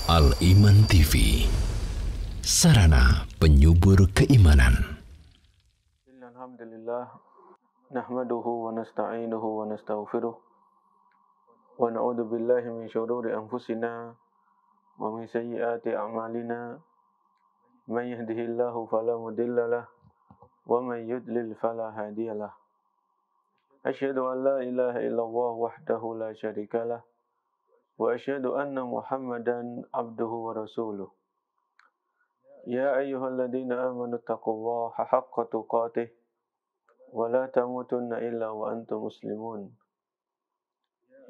Al-Iman TV, sarana penyubur keimanan. Alhamdulillah, nahmaduhu wa nasta'inuhu wa nastaghfiruh wa na'udzu billahi min syururi anfusina wa min sayyiati a'malina. Man yahdihillahu fala mudilla lahu wa man yudlil fala hadiyalah. Asyhadu an la ilaha illallah wahdahu la syarika lah wa asyhadu anna Muhammadan abduhu wa rasuluh. Ya ayyuhalladzina amanu taqullaha haqqa tuqatih wa la tamutunna illa wa antum muslimun.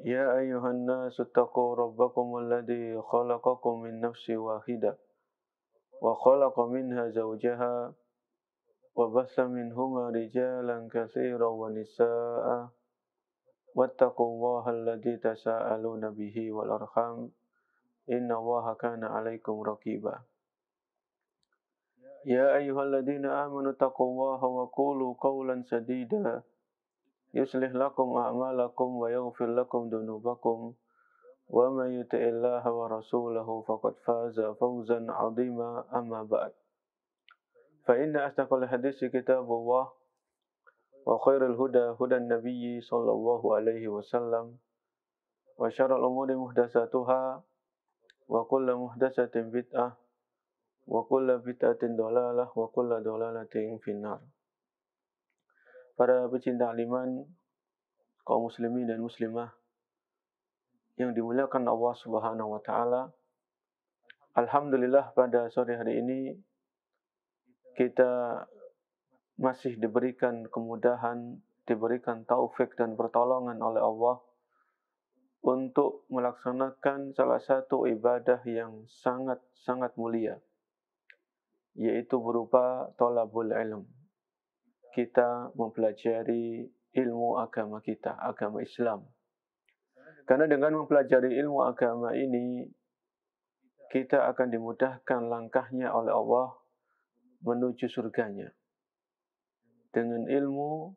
Ya ayyuhan nasu taqu rabbakum alladzi khalaqakum min nafsin wahidah wa khalaqa minha zawjaha wa bassa minhuma rijalan katsiran wa nisaa'a wattaqullaha alladzi tasaaluna bihi wal arham innallaha kana 'alaikum raqiba. Ya ayyuhalladzina amanu taqullaha wa qulu qawlan sadida yuslih lakum a'malakum wa yaghfir lakum dhunubakum wa man yuti'illaha wa rasulahu faqad faza fawzan 'azima. Amma ba'd. Fa inna asdaqal haditsi kitabullah wa khairal huda hudan nabiyyi sallallahu alaihi wasallam wa syarrul umuri muhdatsatuha wa kullu muhdatsatin bid'ah wa kullu bid'atin dhalalah wa kullu dhalalatin finnar. Para pecinta iman, kaum muslimin dan muslimah yang dimuliakan Allah Subhanahu wa taala. Alhamdulillah, pada sore hari ini kita masih diberikan kemudahan, diberikan taufik dan pertolongan oleh Allah untuk melaksanakan salah satu ibadah yang sangat mulia, yaitu berupa thalabul ilm. Kita mempelajari ilmu agama kita, agama Islam. Karena dengan mempelajari ilmu agama ini, kita akan dimudahkan langkahnya oleh Allah menuju surganya. Dengan ilmu,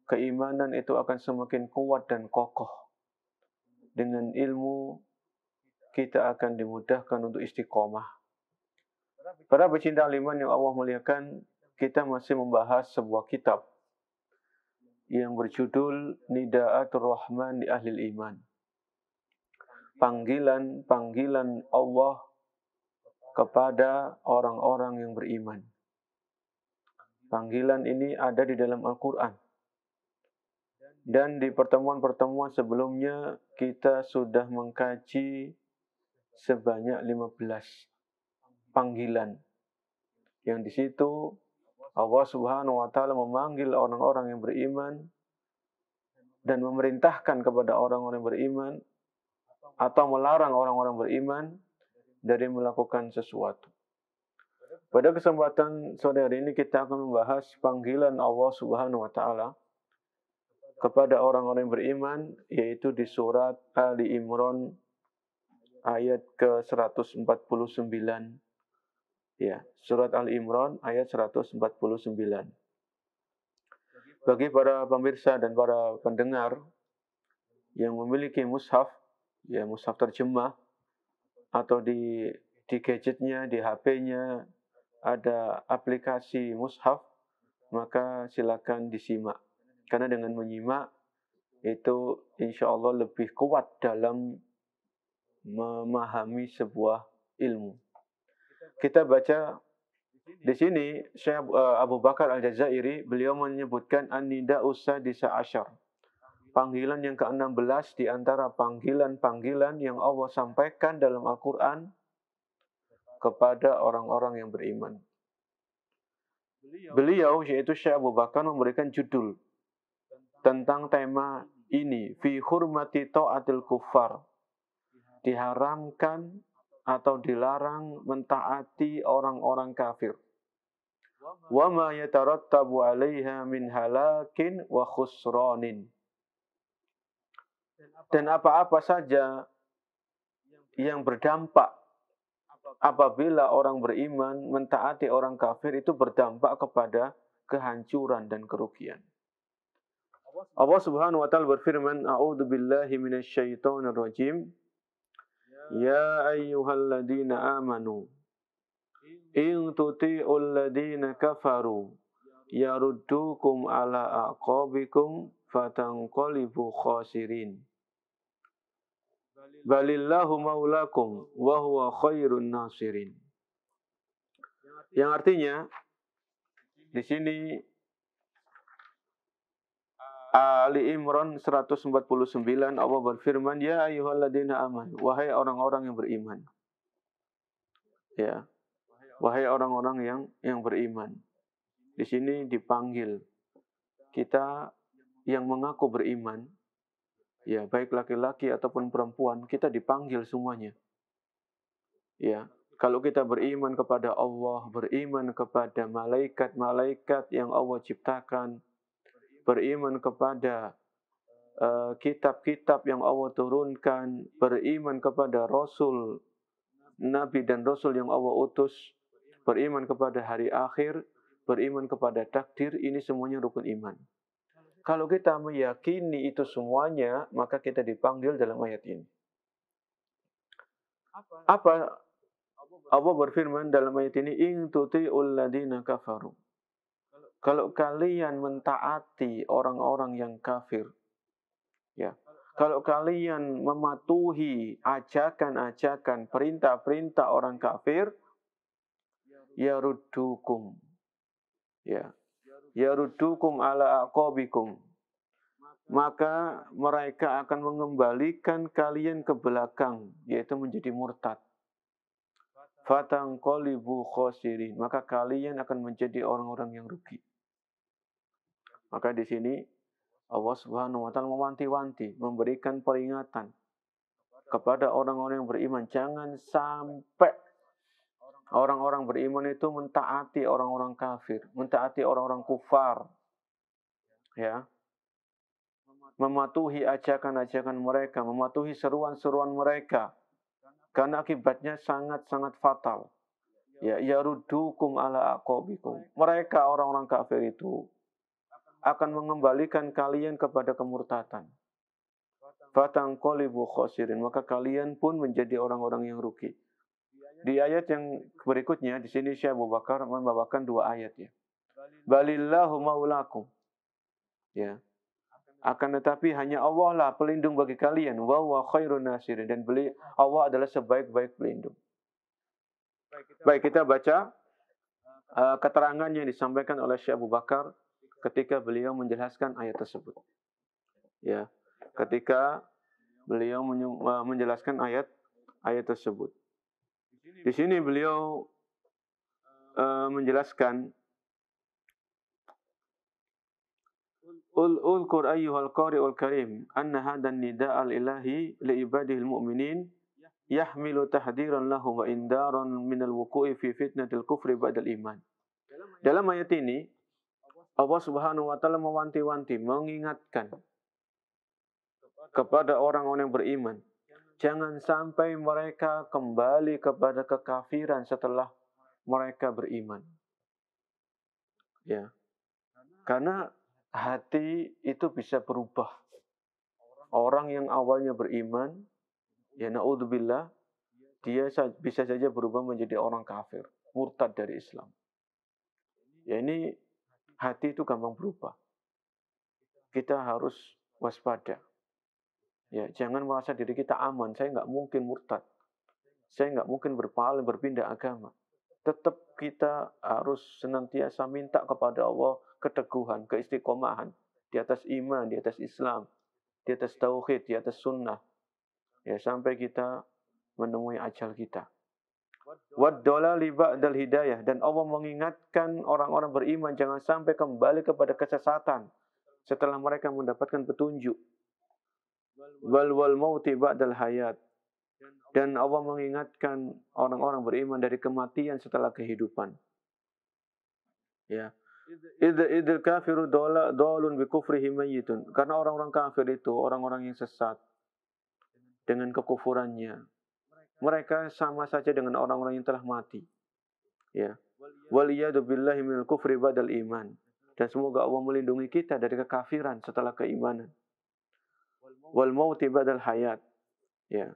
keimanan itu akan semakin kuat dan kokoh. Dengan ilmu, kita akan dimudahkan untuk istiqomah. Para pecinta iman yang Allah muliakan, kita masih membahas sebuah kitab yang berjudul Nida'atul Rahman di Ahlil Iman. Panggilan Allah kepada orang-orang yang beriman. Panggilan ini ada di dalam Al-Quran. Dan di pertemuan-pertemuan sebelumnya kita sudah mengkaji sebanyak 15 panggilan. Yang di situ Allah Subhanahu wa taala memanggil orang-orang yang beriman dan memerintahkan kepada orang-orang yang beriman atau melarang orang-orang beriman dari melakukan sesuatu. Pada kesempatan sore hari ini kita akan membahas panggilan Allah Subhanahu wa taala kepada orang-orang yang beriman, yaitu di surat Ali Imran ayat ke-149. Ya, surat Ali Imran ayat 149. Bagi para pemirsa dan para pendengar yang memiliki mushaf, ya mushaf terjemah, atau di gadgetnya, di HP-nya ada aplikasi mushaf, maka silakan disimak. Karena dengan menyimak itu insya Allah lebih kuat dalam memahami sebuah ilmu. Kita baca di sini Syekh Abu Bakar Al-Jazairi, beliau menyebutkan an-nida'us sadisa asyar. Panggilan yang ke-16 di antara panggilan-panggilan yang Allah sampaikan dalam Al-Quran kepada orang-orang yang beriman. Beliau, yaitu Syekh Abu Bakar, memberikan judul tentang tema ini, fi hurmati ta'atil kuffar. Diharamkan atau dilarang mentaati orang-orang kafir. Wa ma yatarattabu 'alaiha min halakin wa khusranin. Dan apa-apa saja yang berdampak apabila orang beriman mentaati orang kafir, itu berdampak kepada kehancuran dan kerugian. Allah Subhanahu wa taala berfirman, A'udzu billahi minasyaitonir rajim. Ya ayyuhalladzina amanu in tuti'ul ladzina kafaru yaruddukum ala aqabikum fatanqalibu khasirin. Balillahu maulakum wa huwa khairun nasirin. Yang artinya di sini Ali Imran 149 Allah berfirman, ya ayyuhalladzina aman, wahai orang-orang yang beriman. Ya. Wahai orang-orang yang beriman. Di sini dipanggil kita yang mengaku beriman. Ya, baik laki-laki ataupun perempuan, kita dipanggil semuanya. Ya. Kalau kita beriman kepada Allah, beriman kepada malaikat-malaikat yang Allah ciptakan, beriman kepada kitab-kitab yang Allah turunkan, beriman kepada Rasul, Nabi dan Rasul yang Allah utus, beriman kepada hari akhir, beriman kepada takdir, ini semuanya rukun iman. Kalau kita meyakini itu semuanya, maka kita dipanggil dalam ayat ini. Apa Allah berfirman dalam ayat ini, in tuti'ul ladzina kafaru. Kalau kalian mentaati orang-orang yang kafir, ya. Kalau kalian mematuhi ajakan-ajakan, perintah-perintah orang kafir, yaruddukum. Ya. Yaruddukum ala aqabikum. Maka mereka akan mengembalikan kalian ke belakang, yaitu menjadi murtad. Fatanqalibu khasirin. Maka kalian akan menjadi orang-orang yang rugi. Maka di sini Allah Subhanahu wa taala mewanti-wanti, memberikan peringatan kepada orang-orang yang beriman, jangan sampai orang-orang beriman itu mentaati orang-orang kafir, mentaati orang-orang kufar. Ya. Mematuhi ajakan-ajakan mereka, mematuhi seruan-seruan mereka. Karena akibatnya sangat-sangat fatal. Ya, yaruddukum ala aqabikum. Mereka orang-orang kafir itu akan mengembalikan kalian kepada kemurtatan. Fatanqalibu khasirin, maka kalian pun menjadi orang-orang yang rugi. Di ayat yang berikutnya, di sini Syekh Abu Bakar membawakan dua ayat ya. Balillahu maulakum. Ya. Akan tetapi hanya Allah lah pelindung bagi kalian. Wa huwa khairun nasirin, dan Allah adalah sebaik-baik pelindung. Baik, kita baca keterangan yang disampaikan oleh Syekh Abu Bakar ketika beliau menjelaskan ayat tersebut. Ya, ketika beliau menjelaskan ayat tersebut. Di sini beliau menjelaskan, Ulkur ayyuhal qari'ul karim anna hadan nida'al ilahi li ibadihil mu'minin yahmilu tahdiran lahum wa indaran minal wuku'i fi fitnatil kufri ba'dal iman. Dalam ayat ini Allah Subhanahu wa taala mewanti-wanti, mengingatkan kepada orang-orang yang beriman, jangan sampai mereka kembali kepada kekafiran setelah mereka beriman. Ya. Karena hati itu bisa berubah. Orang yang awalnya beriman, ya na'udzubillah, dia bisa saja berubah menjadi orang kafir, murtad dari Islam. Ya, ini hati itu gampang berubah. Kita harus waspada. Ya, jangan merasa diri kita aman. Saya nggak mungkin murtad. Saya nggak mungkin berpaling, berpindah agama. Tetap kita harus senantiasa minta kepada Allah keteguhan, keistiqomahan di atas iman, di atas Islam, di atas tauhid, di atas sunnah. Ya, sampai kita menemui ajal kita. Wad-dhalali ba'dal hidayah, dan Allah mengingatkan orang-orang beriman jangan sampai kembali kepada kesesatan setelah mereka mendapatkan petunjuk. Wal mauti ba'dal hayat, dan Allah mengingatkan orang-orang beriman dari kematian setelah kehidupan. Ya. Idil kafiru dolun bi kufrihi mayyitun, karena orang-orang kafir itu orang-orang yang sesat dengan kekufurannya. Mereka sama saja dengan orang-orang yang telah mati. Ya. Waliyadu billahi minal kufri ba'dal iman. Dan semoga Allah melindungi kita dari kekafiran setelah keimanan. Wal mauti ba'dal hayat. Ya.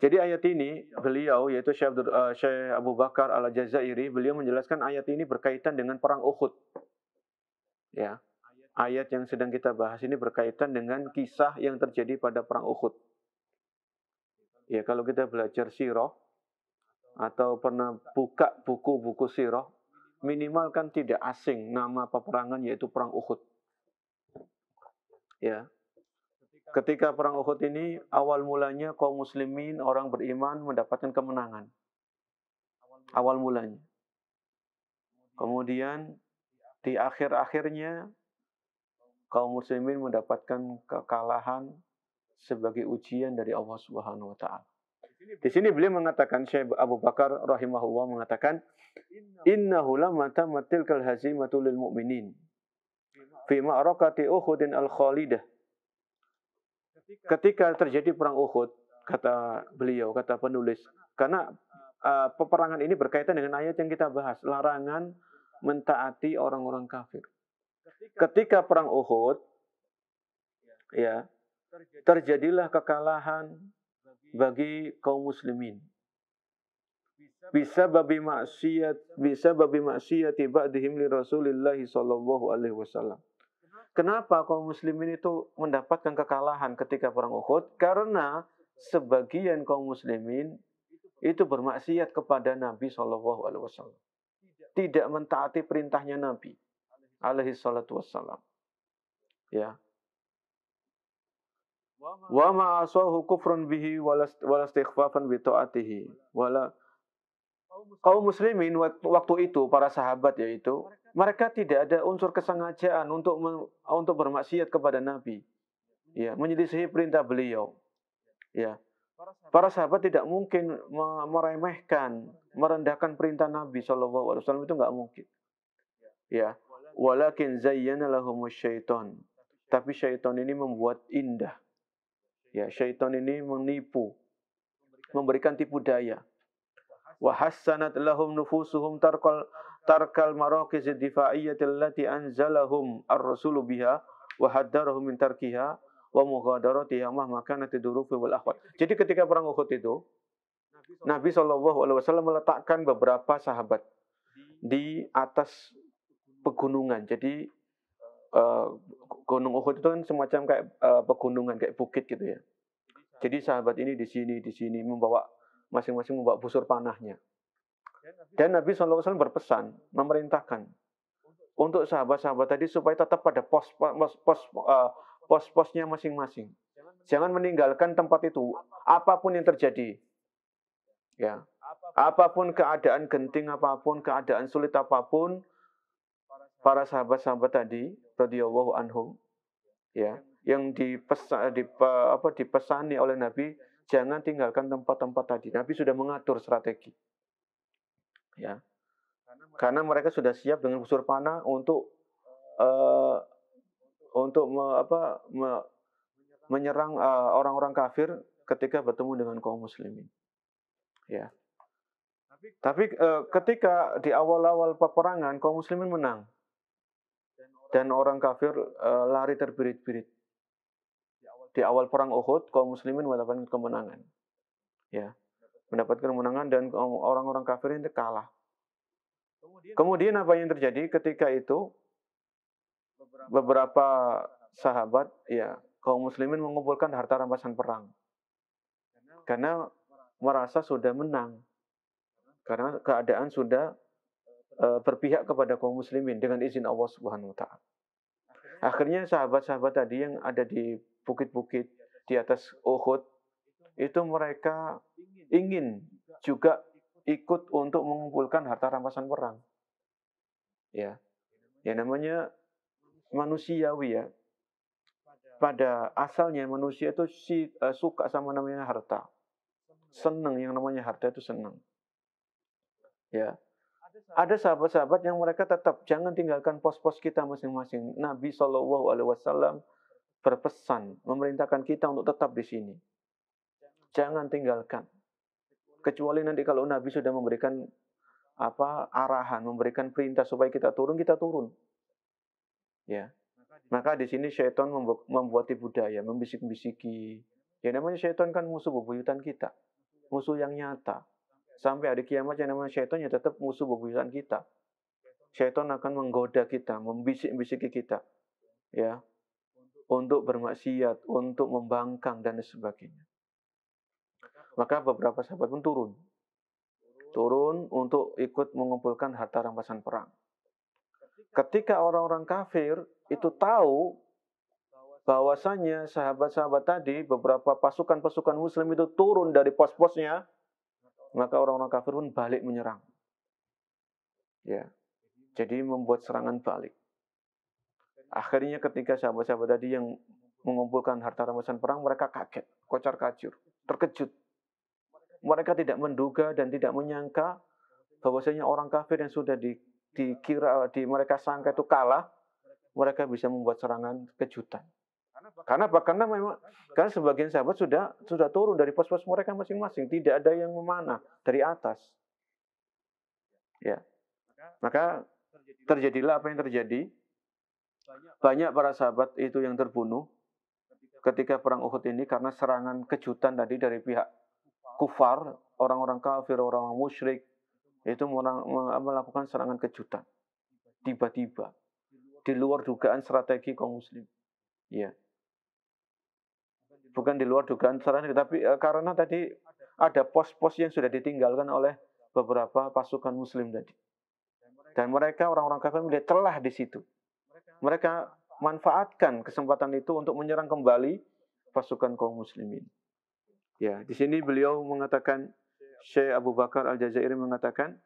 Jadi ayat ini beliau yaitu Syekh Abu Bakar Al-Jazairi, beliau menjelaskan ayat ini berkaitan dengan perang Uhud. Ya. Ayat yang sedang kita bahas ini berkaitan dengan kisah yang terjadi pada perang Uhud. Ya, kalau kita belajar sirah atau pernah buka buku-buku sirah, minimal kan tidak asing nama peperangan yaitu perang Uhud. Ya. Ketika perang Uhud ini awal mulanya kaum muslimin, orang beriman mendapatkan kemenangan. Awal mulanya. Kemudian di akhir-akhirnya kaum muslimin mendapatkan kekalahan sebagai ujian dari Allah Subhanahu wa taala. Di sini beliau mengatakan, Syekh Abu Bakar rahimahullah mengatakan, innahu lamma tamatil kal hazimatu lil mu'minin fi ma'rakati Uhudin al-Khalidah. Ketika terjadi perang Uhud, kata beliau, kata penulis, karena peperangan ini berkaitan dengan ayat yang kita bahas, larangan mentaati orang-orang kafir. Ketika perang Uhud, ya, terjadilah kekalahan bagi kaum muslimin. Bisa babi maksiat ba'dihim li Rasulillah sallallahu alaihi wasallam. Kenapa kaum muslimin itu mendapatkan kekalahan ketika perang Uhud? Karena sebagian kaum muslimin itu bermaksiat kepada Nabi sallallahu alaihi wasallam. Tidak mentaati perintahnya Nabi alaihi salatu wassalam. Ya. Wa ma asahu kufrun bihi wala istighfafan bi taatihi. Kaum muslimin waktu itu, para sahabat yaitu, mereka tidak ada unsur kesengajaan untuk bermaksiat kepada Nabi. Ya, menyelisihi perintah beliau. Ya. Para sahabat tidak mungkin meremehkan, merendahkan perintah Nabi sallallahu alaihi wasallam, itu enggak mungkin. Ya. Walakin zayyana lahumus syaitan. Tapi syaitan ini membuat indah. Ya, syaitan ini menipu, memberikan tipu daya. Wa hassanat lahum nufusuhum tarkal marakiz ad-difa'iyyah allati anzalahum ar-rasulu biha wa haddarahum min tarkiha wa mughadaratiha mahma kanat ad-durufi wal ahwal. Jadi ketika perang Uhud itu, Nabi SAW meletakkan beberapa sahabat di atas pegunungan. Jadi Gunung Uhud itu kan semacam kayak pegunungan, kayak bukit gitu ya. Jadi sahabat ini di sini membawa masing-masing membawa busur panahnya. Dan Nabi SAW berpesan, memerintahkan untuk sahabat-sahabat tadi supaya tetap pada pos-posnya masing-masing. Jangan meninggalkan tempat itu, apapun yang terjadi. Ya, apapun keadaan genting, apapun keadaan sulit apapun, para sahabat-sahabat tadi, radhiyallahu anhum, ya, yang dipesani oleh Nabi, jangan tinggalkan tempat-tempat tadi. Nabi sudah mengatur strategi. Ya. Karena mereka sudah siap dengan busur panah untuk menyerang orang-orang kafir ketika bertemu dengan kaum muslimin. Ya. Tapi ketika di awal-awal peperangan kaum muslimin menang. Dan orang kafir lari terbirit-birit. Di awal perang Uhud, kaum muslimin mendapatkan kemenangan. Ya, mendapatkan kemenangan dan orang-orang kafir itu kalah. Kemudian apa yang terjadi ketika itu? Beberapa sahabat, ya, kaum muslimin mengumpulkan harta rampasan perang. Karena merasa sudah menang. Karena keadaan sudah berpihak kepada kaum muslimin dengan izin Allah Subhanahu wa taala. Akhirnya sahabat-sahabat tadi yang ada di bukit-bukit di atas Uhud itu mereka ingin juga ikut untuk mengumpulkan harta rampasan perang. Ya. Ya namanya manusiawi ya. Pada asalnya manusia itu suka sama namanya harta. Senang yang namanya harta itu senang. Ya. Ada sahabat-sahabat yang mereka tetap jangan tinggalkan pos-pos kita masing-masing. Nabi SAW berpesan, memerintahkan kita untuk tetap di sini. Jangan tinggalkan. Kecuali nanti kalau Nabi sudah memberikan arahan, memberikan perintah supaya kita turun, kita turun. Ya. Maka di sini syaitan membuat tipu daya, membisik-bisiki, Ya namanya syaitan kan musuh bebuyutan kita, musuh yang nyata. Sampai hari kiamat yang namanya syaitan ya tetap musuh bebuyutan kita. Syaitan akan menggoda kita, membisik-bisiki kita, ya, untuk bermaksiat, untuk membangkang dan sebagainya. Maka beberapa sahabat pun turun untuk ikut mengumpulkan harta rampasan perang. Ketika orang-orang kafir itu tahu bahwasanya sahabat-sahabat tadi, beberapa pasukan-pasukan muslim itu turun dari pos-posnya, maka orang-orang kafir pun balik menyerang. Ya. Jadi membuat serangan balik. Akhirnya ketika sahabat-sahabat tadi yang mengumpulkan harta rampasan perang, mereka kaget, kocar-kacir, terkejut. Mereka tidak menduga dan tidak menyangka bahwasanya orang kafir yang sudah mereka sangka itu kalah, mereka bisa membuat serangan kejutan. Karena apa? Karena sebagian sahabat sudah turun dari pos-pos mereka masing-masing, tidak ada yang memanah dari atas. Ya. Maka terjadilah apa yang terjadi. Banyak para sahabat itu yang terbunuh ketika perang Uhud ini karena serangan kejutan tadi dari pihak kufar, orang-orang kafir, orang-orang musyrik itu melakukan serangan kejutan. Tiba-tiba di luar dugaan strategi kaum muslim. Ya. Bukan di luar dugaan strategi, tapi karena tadi ada pos-pos yang sudah ditinggalkan oleh beberapa pasukan muslim tadi. Dan mereka orang-orang kafir melihat celah di situ. Mereka manfaatkan kesempatan itu untuk menyerang kembali pasukan kaum muslimin. Ya, di sini beliau mengatakan, Syekh Abu Bakar Al-Jazairi mengatakan,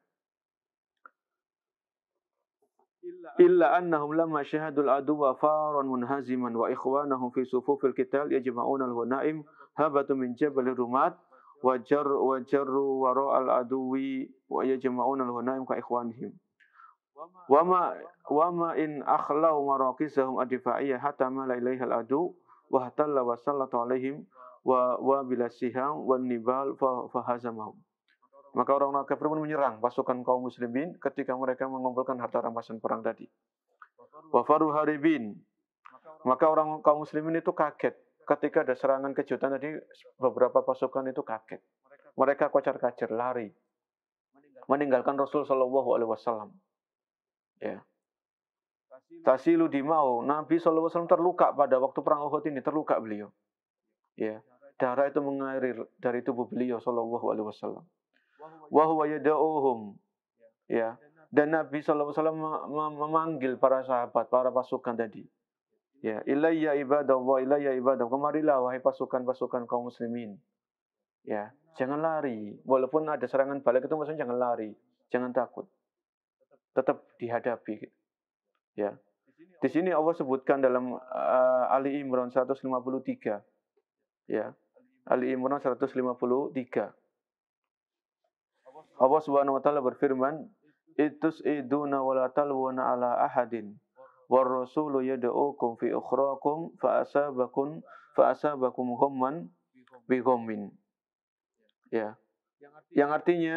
illa annahum lamma syahadul aduwa faran munhaziman wa ikhwanahum fi sufufil qital yajma'una al-ghanaim habatu min jabal rumat wa jarru wara al-aduwi wa yajma'una al-ghanaim ka ikhwanihim. Wama in akhlau maraqisahum adifa'iyah hatta ma la ilaihal adu wa hatalla wa sallatu alaihim wa bila siham wan nibal fa hazamahum. Maka orang-orang kafir pun menyerang pasukan kaum muslimin ketika mereka mengumpulkan harta rampasan perang tadi. Wa faru haribin. Maka orang kaum muslimin itu kaget ketika ada serangan kejutan tadi, beberapa pasukan itu kaget. Mereka kocar-kacir lari meninggalkan Rasul sallallahu alaihi wasallam. Ya. Tasilu dimau, Nabi sallallahu alaihi wasallam terluka pada waktu perang Uhud ini, terluka beliau. Ya. Darah itu mengalir dari tubuh beliau sallallahu alaihi wasallam. Wa huwa yad'uhum. Ya. Dan Nabi sallallahu alaihi wasallam memanggil para sahabat, para pasukan tadi. Ya, ilayya ibadallah, ilayya ibadallah. Kemarilah wahai pasukan-pasukan kaum muslimin. Ya, jangan lari. Walaupun ada serangan balik itu maksudnya jangan lari, jangan takut. Tetap dihadapi. Ya. Di sini Allah sebutkan dalam Ali Imran 153. Ya. Ali Imran 153. Allah Subhanahu wa taala berfirman, "Itus'iduna wa la talwana ala ahadin war rasulu yad'ukum fi ukhrakum fa asabakum ghamman bi ghammin." Ya. Yang artinya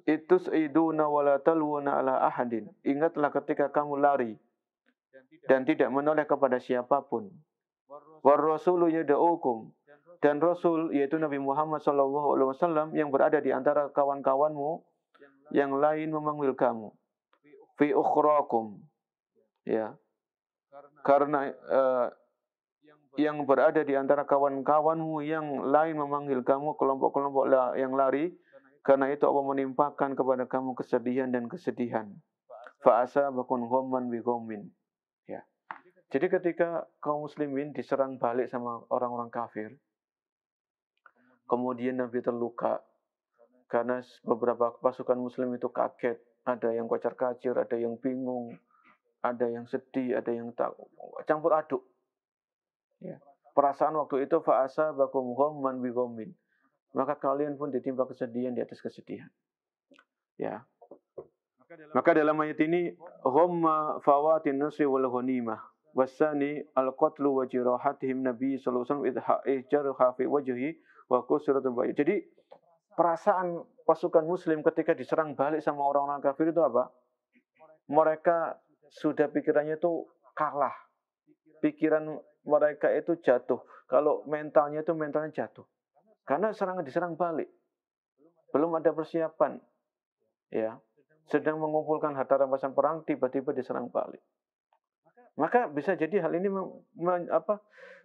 itus'iduna wa la talwana ala ahadin. Ingatlah ketika kamu lari dan tidak menoleh kepada siapapun. War rasulu yad'ukum, dan Rasul yaitu Nabi Muhammad SAW yang berada di antara kawan-kawanmu yang lain memanggil kamu. Fi ukhrakum. Ya. Karena yang berada di antara kawan-kawanmu yang lain memanggil kamu, kelompok-kelompok yang lari, karena itu Allah menimpakan kepada kamu kesedihan dan kesedihan. Fa asabakum ghamman bi ghammin. Ya. Jadi ketika kaum muslimin diserang balik sama orang-orang kafir, kemudian Nabi terluka karena beberapa pasukan muslim itu kaget, ada yang kocar-kacir, ada yang bingung, ada yang sedih, ada yang campur aduk. Ya. Perasaan waktu itu fa asabakum ghamman bi ghammin. Maka kalian pun ditimpa kesedihan di atas kesedihan. Ya. Maka dalam ayat ini ghamma fawatin nusri wal ghanimah wasani al-qatlu wa jirahatihim Nabi sallallahu alaihi wasallam idjarha fi wajhi wa kusratul bayt. Jadi perasaan pasukan muslim ketika diserang balik sama orang-orang kafir itu apa? Mereka sudah pikirannya itu kalah. Pikiran mereka itu jatuh. kalau mentalnya jatuh. Karena diserang balik. Belum ada persiapan. Ya. Sedang mengumpulkan harta rampasan perang, tiba-tiba diserang balik. Maka bisa jadi hal ini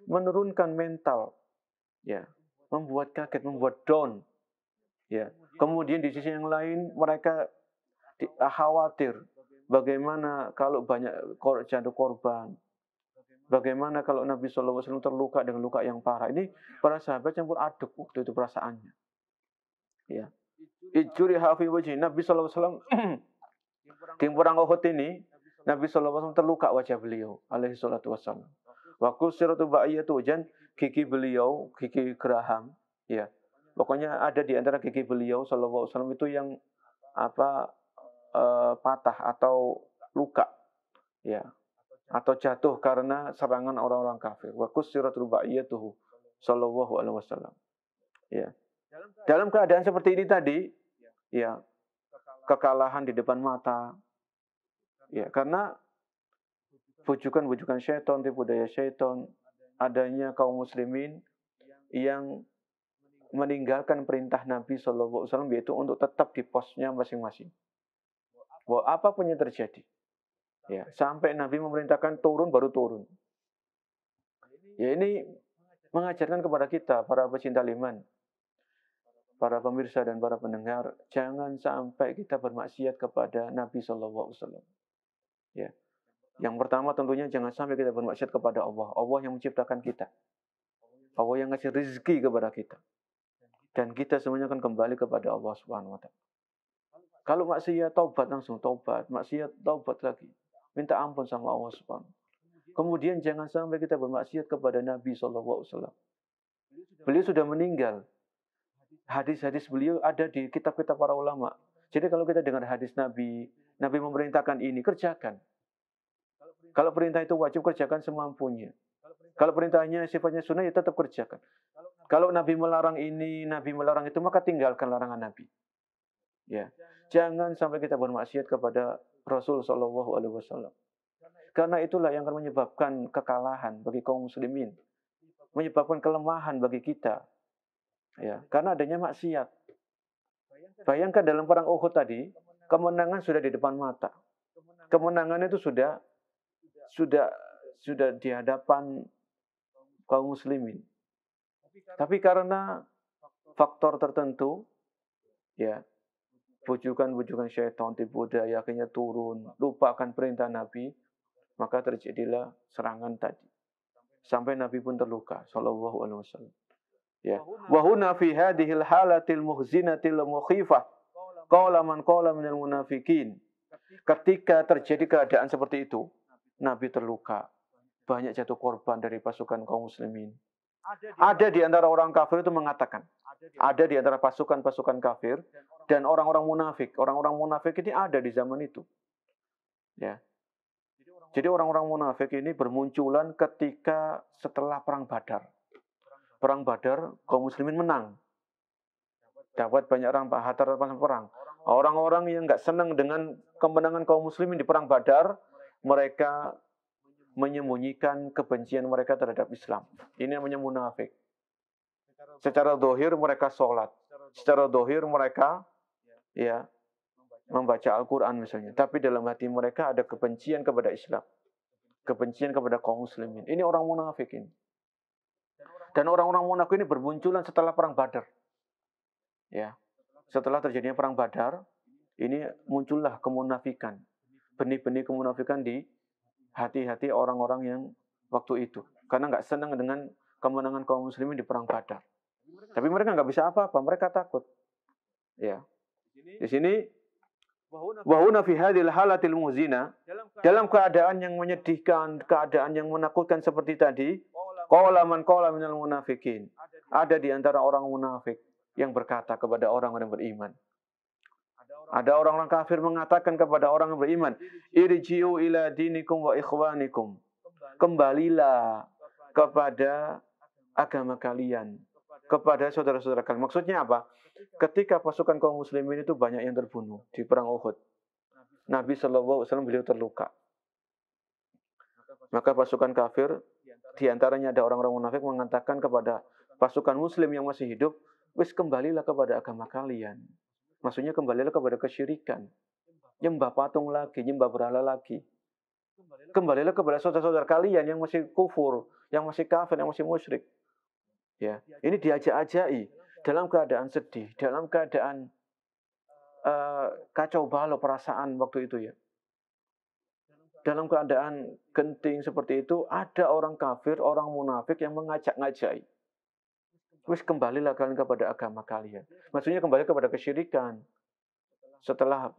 menurunkan mental. Ya. Membuat kaget, membuat down. Ya. Kemudian di sisi yang lain mereka khawatir bagaimana kalau banyak jatuh korban. Bagaimana kalau Nabi SAW terluka dengan luka yang parah. Ini para sahabat campur aduk waktu itu perasaannya. Ya. Ijuri hafi wajhi. Nabi SAW di perang Uhud ini, Nabi SAW terluka wajah beliau. Alaihi salatu wassalam. Wa kusiratu ba'iyatu jan, gigi beliau, gigi geraham. Ya. Pokoknya ada di antara gigi beliau SAW itu yang patah atau luka. Ya. Atau jatuh karena serangan orang-orang kafir. Wa kusiratul ba'iyatuhu sallallahu alaihi wasallam. Ya. Dalam keadaan seperti ini tadi, ya, kekalahan di depan mata. Ya, karena bujukan-bujukan syaitan, tipu daya syaitan, adanya kaum muslimin yang meninggalkan perintah Nabi sallallahu alaihi wasallam yaitu untuk tetap di posnya masing-masing. Bahwa apapun yang terjadi, ya, sampai Nabi memerintahkan turun baru turun. Ya, ini mengajarkan kepada kita para pecinta iman, para pemirsa dan para pendengar, jangan sampai kita bermaksiat kepada Nabi sallallahu alaihi wasallam. Ya. Yang pertama tentunya jangan sampai kita bermaksiat kepada Allah. Allah yang menciptakan kita. Allah yang ngasih rezeki kepada kita. Dan kita semuanya akan kembali kepada Allah Subhanahu wa taala. Kalau maksiat, taubat langsung taubat. Maksiat, taubat lagi. Minta ampun sama Allah Subhanahu. Kemudian jangan sampai kita bermaksiat kepada Nabi SAW. Beliau sudah meninggal. Hadis-hadis beliau ada di kitab-kitab para ulama. Jadi kalau kita dengar hadis Nabi, Nabi memerintahkan ini, kerjakan. Kalau perintah itu wajib, kerjakan semampunya. Kalau perintahnya sifatnya sunnah, ya tetap kerjakan. Kalau Nabi melarang ini, Nabi melarang itu, maka tinggalkan larangan Nabi. Ya. Jangan sampai kita bermaksiat kepada Rasul Shallallahu Alaihi Wasallam. Karena itulah yang akan menyebabkan kekalahan bagi kaum muslimin, menyebabkan kelemahan bagi kita. Ya, karena adanya maksiat. Bayangkan dalam perang Uhud tadi, kemenangan sudah di depan mata. Kemenangan itu sudah di hadapan kaum muslimin. Tapi karena faktor tertentu, ya, bujukan-bujukan syaitan, tipu daya, akhirnya turun, lupakan perintah Nabi, maka terjadilah serangan tadi. Sampai Nabi pun terluka, sallallahu alaihi wasallam. Ya. Wa huna fi hadhil halatil muhzinatil mukhifah qala man qala minal munafiqin. Ketika terjadi keadaan seperti itu, Nabi terluka, banyak jatuh korban dari pasukan kaum muslimin. Ada di antara orang kafir itu mengatakan, ada di antara pasukan-pasukan kafir dan orang-orang munafik. Orang-orang munafik ini ada di zaman itu. Ya. Jadi orang-orang munafik ini bermunculan ketika setelah perang Badar. Perang Badar, kaum muslimin menang. Dapat banyak harta rampasan perang. Orang-orang yang nggak senang dengan kemenangan kaum muslimin di perang Badar, mereka menyembunyikan kebencian mereka terhadap Islam. Ini namanya munafik. Secara zahir mereka sholat. Secara zahir mereka membaca Al-Quran misalnya. Tapi dalam hati mereka ada kebencian kepada Islam. Kebencian kepada kaum muslimin. Ini orang munafik ini. Dan orang-orang munafik ini bermunculan setelah perang Badar. Ya. Setelah terjadinya perang Badar, ini muncullah kemunafikan. Benih-benih kemunafikan di hati-hati orang-orang yang waktu itu. Karena nggak senang dengan kemenangan kaum muslimin di perang Badar. Tapi mereka nggak bisa apa-apa, mereka takut. Ya. Di sini wahuna fi hadhil halatil muhzina, dalam keadaan yang menyedihkan, keadaan yang menakutkan seperti tadi, qala man qala minal munafiqin. Ada di antara orang munafik yang berkata kepada orang-orang beriman. Ada orang-orang kafir mengatakan kepada orang yang beriman, irji'u ila dinikum wa ikhwanikum. Kembalilah kepada agama kalian, kepada saudara-saudara kalian. Maksudnya apa? Ketika pasukan kaum muslimin itu banyak yang terbunuh di perang Uhud. Nabi SAW beliau terluka. Maka pasukan kafir di antaranya ada orang-orang munafik mengatakan kepada pasukan muslim yang masih hidup, wis kembalilah kepada agama kalian. Maksudnya kembalilah kepada kesyirikan. Nyembah patung lagi, nyembah berhala lagi. Kembalilah kepada saudara-saudara kalian yang masih kufur, yang masih kafir, yang masih musyrik. Ya, ini diajak-ajai dalam keadaan sedih, dalam keadaan kacau balau perasaan waktu itu ya. Dalam keadaan genting seperti itu, ada orang kafir, orang munafik yang mengajak-ngajai. Wis kembalilah kalian kepada agama kalian. Maksudnya kembali kepada kesyirikan. Setelah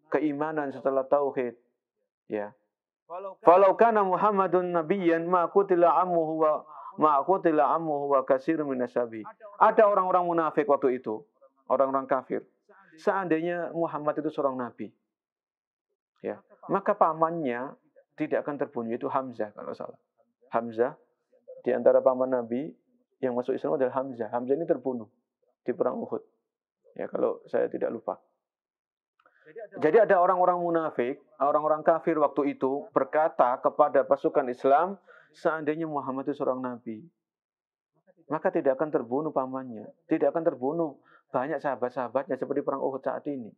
keimanan, setelah tauhid. Ya. Falau kana Muhammadun nabiyyan ma qutila ammuhu wa katsirun minasabi. Ada orang-orang munafik waktu itu, orang-orang kafir. Seandainya Muhammad itu seorang nabi, ya, maka pamannya tidak akan terbunuh, itu Hamzah kalau salah. Hamzah di antara paman Nabi yang masuk Islam adalah Hamzah. Hamzah ini terbunuh di perang Uhud. Ya, kalau saya tidak lupa. Jadi ada orang-orang munafik, orang-orang kafir waktu itu berkata kepada pasukan Islam, seandainya Muhammad itu seorang nabi, maka tidak akan terbunuh pamannya, tidak akan terbunuh banyak sahabat-sahabatnya seperti perang Uhud saat ini.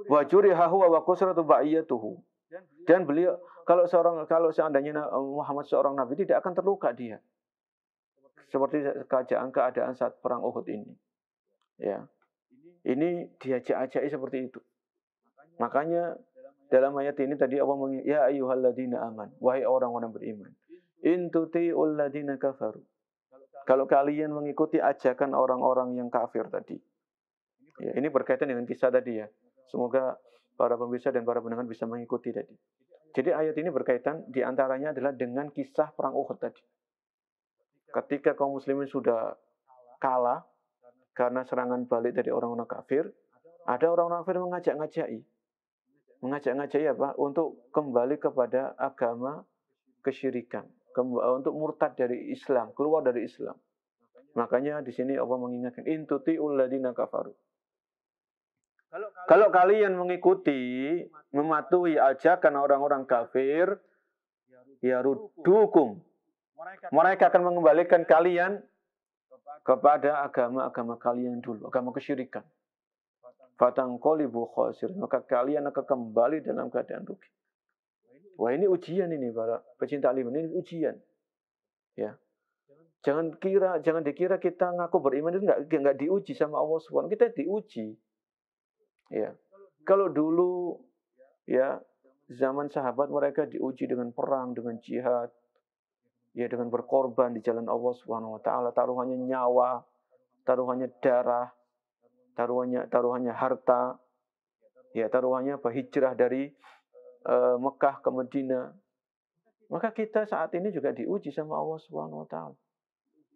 Wa juriha huwa wa qusratu ba'iyatuhu. Dan beliau kalau seandainya Muhammad seorang nabi, tidak akan terluka dia. Seperti keadaan saat perang Uhud ini. Ya. Ini diajak-ajak seperti itu. Makanya dalam ayat ini tadi Allah mengatakan, ya ayyuhalladzina aman, wahai orang-orang beriman, in tuti'ul ladzina kafaru. Kalau kalian mengikuti ajakan orang-orang yang kafir tadi. Ya, ini berkaitan dengan kisah tadi ya. Semoga para pemirsa dan para pendengar bisa mengikuti tadi. Jadi ayat ini berkaitan diantaranya adalah dengan kisah perang Uhud tadi. Ketika kaum muslimin sudah kalah karena serangan balik dari orang-orang kafir, ada orang-orang kafir mengajak-ngajai apa? Untuk kembali kepada agama kesyirikan, untuk murtad dari Islam, keluar dari Islam. Makanya di sini Allah mengingatkan, in tuti'ul ladzina kafaru. Kalau kalian mengikuti, mematuhi ajakan orang-orang kafir, ya rudukum. Mereka akan mengembalikan kalian kepada agama-agama kalian dulu, agama kesyirikan. Fatangqalibu khasir, maka kalian akan kembali dalam keadaan rugi. Wah, ini ujian ini para pecinta alim, ini ujian. Ya. Jangan dikira kita ngaku beriman itu enggak diuji sama Allah Subhanahu. Kita diuji. Ya. Kalau dulu ya zaman sahabat mereka diuji dengan perang, dengan jihad, ya dengan berkorban di jalan Allah Subhanahu wa taala, taruhannya nyawa, taruhannya darah, taruhannya harta, ya taruhannya hijrah dari Mekah ke Madinah. Maka kita saat ini juga diuji sama Allah Subhanahu wa taala.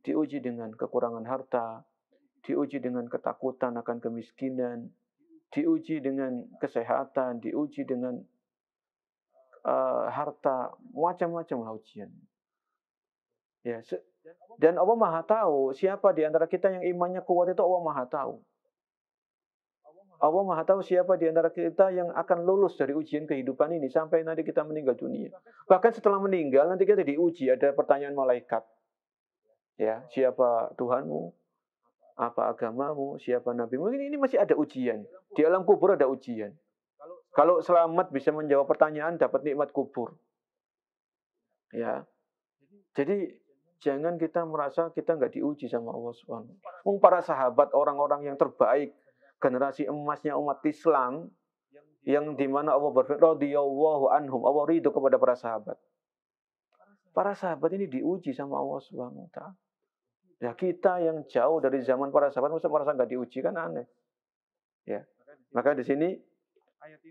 Diuji dengan kekurangan harta, diuji dengan ketakutan akan kemiskinan, diuji dengan kesehatan, diuji dengan harta, macam-macam ujian. Ya, dan Allah Maha tahu siapa di antara kita yang imannya kuat, itu Allah Maha tahu. Allah Maha tahu siapa di antara kita yang akan lulus dari ujian kehidupan ini sampai nanti kita meninggal dunia. Bahkan setelah meninggal nanti kita diuji, ada pertanyaan malaikat. Ya, siapa Tuhanmu? Apa agamamu? Siapa nabimu? Ini masih ada ujian. Di alam kubur ada ujian. Kalau selamat bisa menjawab pertanyaan, dapat nikmat kubur. Ya. Jadi jangan kita merasa kita nggak diuji sama Allah Subhanahu. Para sahabat, orang-orang yang terbaik, generasi emasnya umat Islam, yang dimana Allah berfirman, radhiyallahu anhum, Allah ridho kepada para sahabat. Para sahabat ini diuji sama Allah Subhanahu wa taala. Ya, kita yang jauh dari zaman para sahabat masa merasa nggak diuji, kan aneh. Ya. Maka di sini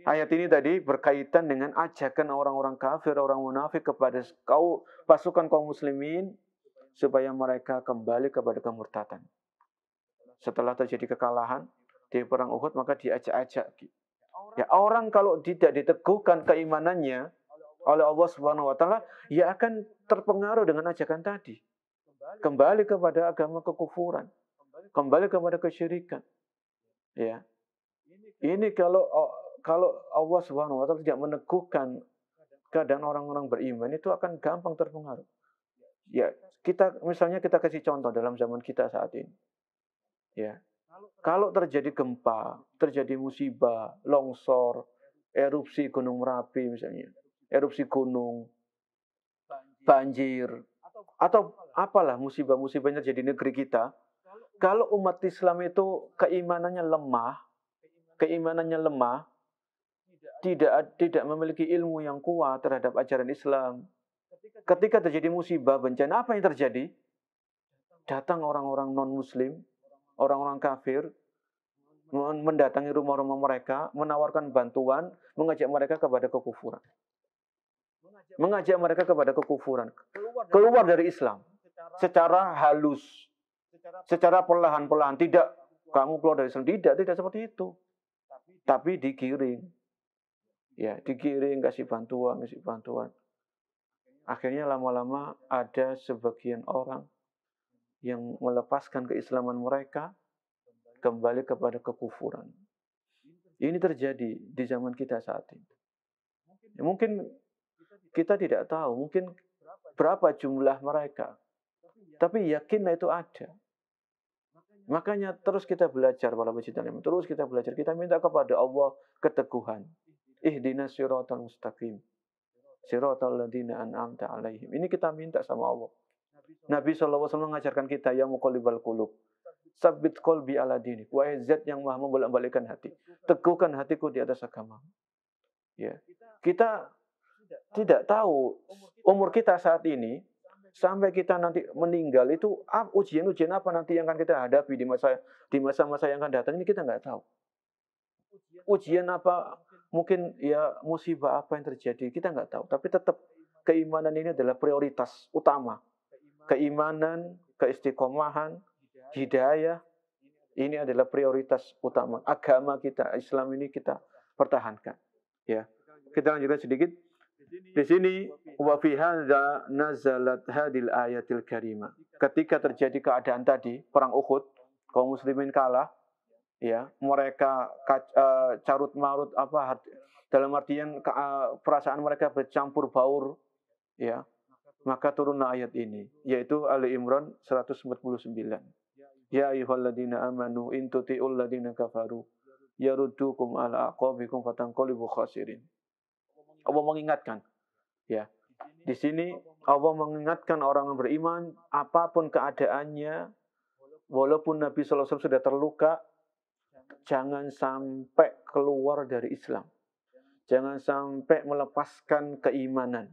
ayat ini tadi berkaitan dengan ajakan orang-orang kafir, orang munafik kepada pasukan kaum muslimin supaya mereka kembali kepada kemurtadan. Setelah terjadi kekalahan di perang Uhud, maka diajak-ajak. Ya, orang kalau tidak diteguhkan keimanannya oleh Allah Subhanahu wa taala, ya akan terpengaruh dengan ajakan tadi. Kembali kepada agama kekufuran, kembali kepada kesyirikan. Ya. Ini kalau Allah Subhanahu wa taala tidak meneguhkan keadaan orang-orang beriman itu akan gampang terpengaruh. Ya, misalnya kita kasih contoh dalam zaman kita saat ini. Ya, kalau terjadi gempa, terjadi musibah, longsor, erupsi Gunung Merapi misalnya, erupsi gunung, banjir, atau apalah musibah-musibah yang terjadi di negeri kita, kalau umat Islam itu keimanannya lemah, tidak memiliki ilmu yang kuat terhadap ajaran Islam. Ketika terjadi musibah, bencana, apa yang terjadi? Datang orang-orang non-muslim, orang-orang kafir, mendatangi rumah-rumah mereka, menawarkan bantuan, mengajak mereka kepada kekufuran. Keluar dari Islam. Secara halus. Secara perlahan-lahan. Tidak, kamu keluar dari Islam. Tidak seperti itu. Tapi digiring. Ya, digiring, kasih bantuan. Akhirnya lama-lama ada sebagian orang yang melepaskan keislaman mereka, kembali kepada kekufuran. Ini terjadi di zaman kita saat ini. Ya, mungkin kita tidak tahu, mungkin berapa jumlah mereka. Tapi yakinlah itu ada. Makanya terus kita belajar, terus kita belajar. Kita minta kepada Allah keteguhan. Ihdinas siratal mustaqim. Siratal ladzina an'amta 'alaihim. Ini kita minta sama Allah. Nabi SAW mengajarkan kita, ya muqallibal qulub, sabbit qalbi ala dinik. Wahai zat yang maha membolak-balikkan hati, teguhkan hatiku di atas agama. Ya. Kita tidak tahu umur kita saat ini, sampai kita nanti meninggal itu ujian-ujian apa nanti yang akan kita hadapi di masa-masa yang akan datang, ini kita nggak tahu. Ujian apa, mungkin ya musibah apa yang terjadi, kita nggak tahu. Tapi tetap keimanan ini adalah prioritas utama. Keimanan, keistiqomahan, hidayah, ini adalah prioritas utama. Agama kita, Islam ini kita pertahankan. Ya, kita lanjutkan sedikit. Di sini, wa fi hadza nazalat hadil ayatil karimah. Ketika terjadi keadaan tadi, perang Uhud, kaum muslimin kalah, ya, mereka carut marut dalam artian perasaan mereka bercampur baur, ya. Maka turunlah ayat ini, yaitu Ali Imran 149. Ya ayyuhalladzina amanu in tuti'ul ladzina kafaru yaruddukum ala aqabikum fatanqalibu khasirin. Allah mengingatkan, ya. Di sini Allah mengingatkan orang yang beriman, apapun keadaannya, walaupun Nabi sallallahu alaihi wasallam sudah terluka, jangan sampai keluar dari Islam. Jangan sampai melepaskan keimanan.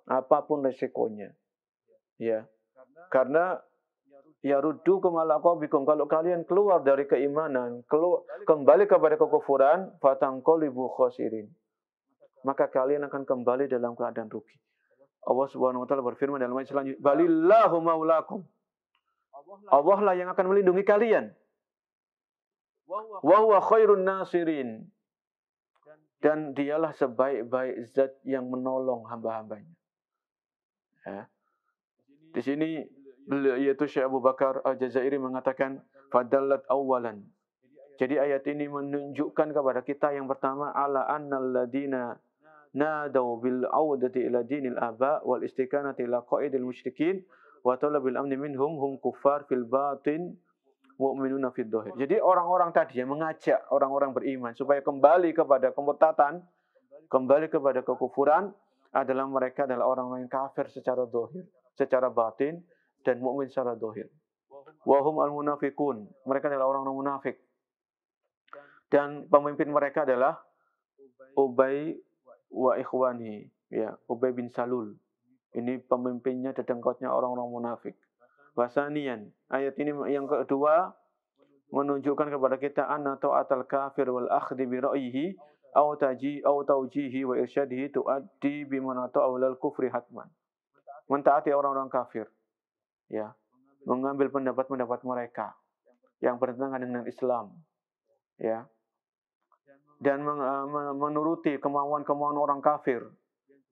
Apapun resikonya. Ya. Karena yaruddukum ala aqabikum, kalau kalian keluar dari keimanan, kembali kepada kekufuran, fatanqalibu khasirin. Maka kalian akan kembali dalam keadaan rugi. Allah Subhanahu wa taala berfirman dalam ayat selanjutnya, balillahu maulakum. Allah lah yang akan melindungi kalian. Wa huwa khairun nasirin. Dan dialah sebaik-baik zat yang menolong hamba-hambanya. Ya. Di sini yaitu Syekh Abu Bakar Al-Jazairi mengatakan fadallat awalan. Jadi ayat ini menunjukkan kepada kita yang pertama ala annal ladina nadau bil audati ila dinil aba wal istiqanati ila qaidil musyrikin wa talabil amni minhum hum kuffar fil batin mu'minuna fid dhahir. Jadi orang-orang tadi yang mengajak orang-orang beriman supaya kembali kepada kemurtatan, kembali kepada kekufuran, adalah mereka adalah orang-orang yang kafir secara zahir, secara batin, dan mukmin secara zahir. Wa hum al-munafiqun. Mereka adalah orang-orang munafik. Dan pemimpin mereka adalah Ubay wa ikhwani, ya, Ubay bin Salul. Ini pemimpinnya, dedengkotnya orang-orang munafik. Wasanian, ayat ini yang kedua menunjukkan kepada kita anna ta'atal kafir wal akhdhi bi ra'yihi aw tawjihi wa irsyadihi tuaddi bima ta'awlal kufri hatman. Mentaati orang-orang kafir, ya, mengambil pendapat-pendapat mereka yang bertentangan dengan Islam, ya, dan menuruti kemauan-kemauan orang kafir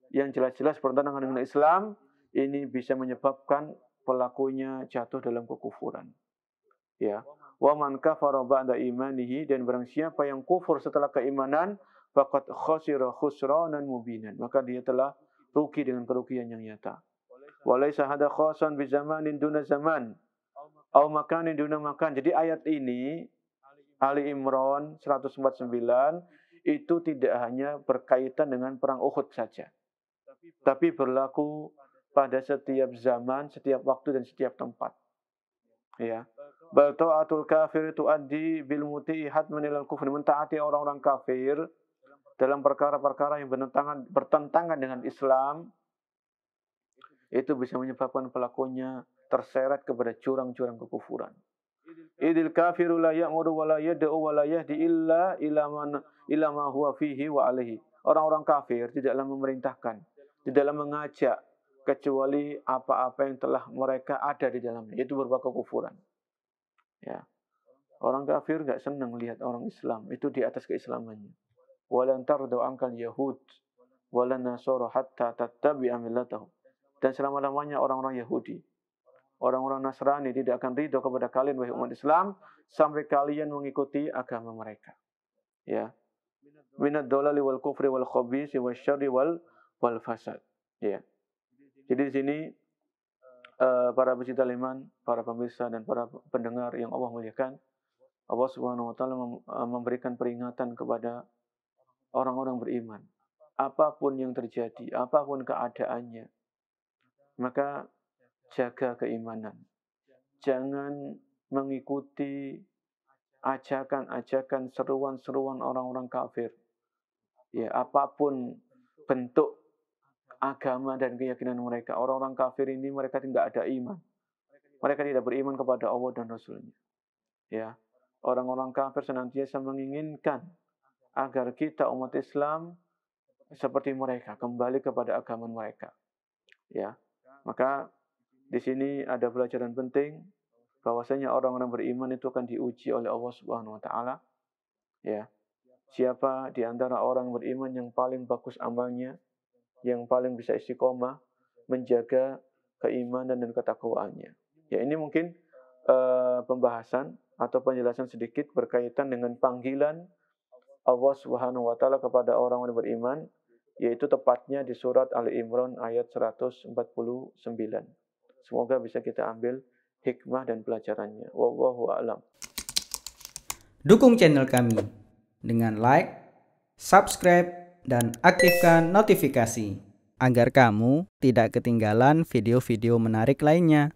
yang jelas-jelas bertentangan dengan Islam, ini bisa menyebabkan pelakunya jatuh dalam kekufuran. Ya. Wa man kafara ba'da imanihi, dan barang siapa yang kufur setelah keimanan, faqad khasira khusranan mubinan, maka dia telah rugi dengan kerugian yang nyata. Walaysa hada khasan bi zamanin duna zaman aw makanin duna makan. Jadi ayat ini Ali Imran 149 itu tidak hanya berkaitan dengan perang Uhud saja, tapi berlaku pada setiap zaman, setiap waktu dan setiap tempat. Ya. Bal ta'atul kafir tuaddi bil muti'i hatman ilal kufri, mentaati orang-orang kafir dalam perkara-perkara yang bertentangan dengan Islam, itu bisa menyebabkan pelakunya terseret kepada jurang-jurang kekufuran. Idil kafiru la ya'muru wa la yad'u wa la yahdi illa ma huwa fihi wa alaihi. Orang-orang kafir tidaklah memerintahkan, tidaklah mengajak kecuali apa-apa yang telah mereka ada di dalamnya, itu berupa kekufuran. Ya. Orang kafir enggak senang lihat orang Islam itu di atas keislamannya. Walan tardu ankal yahud walan nasara hatta tattabi'a millatahum. Dan selama-lamanya orang-orang Yahudi, orang-orang Nasrani tidak akan ridho kepada kalian wahai umat Islam sampai kalian mengikuti agama mereka. Ya. Minad dolali wal kufri wal khabisi wasyarri wal fasad. Ya. Jadi di sini para pecinta iman, para pemirsa dan para pendengar yang Allah muliakan, Allah Subhanahu wa taala memberikan peringatan kepada orang-orang beriman. Apapun yang terjadi, apapun keadaannya, maka jaga keimanan. Jangan mengikuti ajakan-ajakan, seruan-seruan orang-orang kafir. Ya, apapun bentuk agama dan keyakinan mereka. Orang-orang kafir ini mereka tidak ada iman. Mereka tidak beriman kepada Allah dan Rasul-Nya. Ya. Orang-orang kafir senantiasa menginginkan agar kita umat Islam seperti mereka, kembali kepada agama mereka. Ya. Maka di sini ada pelajaran penting bahwasanya orang-orang beriman itu akan diuji oleh Allah Subhanahu wa taala. Ya. Siapa di antara orang beriman yang paling bagus amalnya, yang paling bisa istiqomah menjaga keimanan dan ketakwaannya. Ya, ini mungkin pembahasan atau penjelasan sedikit berkaitan dengan panggilan Allah Subhanahu wa taala kepada orang-orang beriman, yaitu tepatnya di surat Ali Imran ayat 149. Semoga bisa kita ambil hikmah dan pelajarannya. Wallahu a'lam. Dukung channel kami dengan like, subscribe, dan aktifkan notifikasi agar kamu tidak ketinggalan video-video menarik lainnya.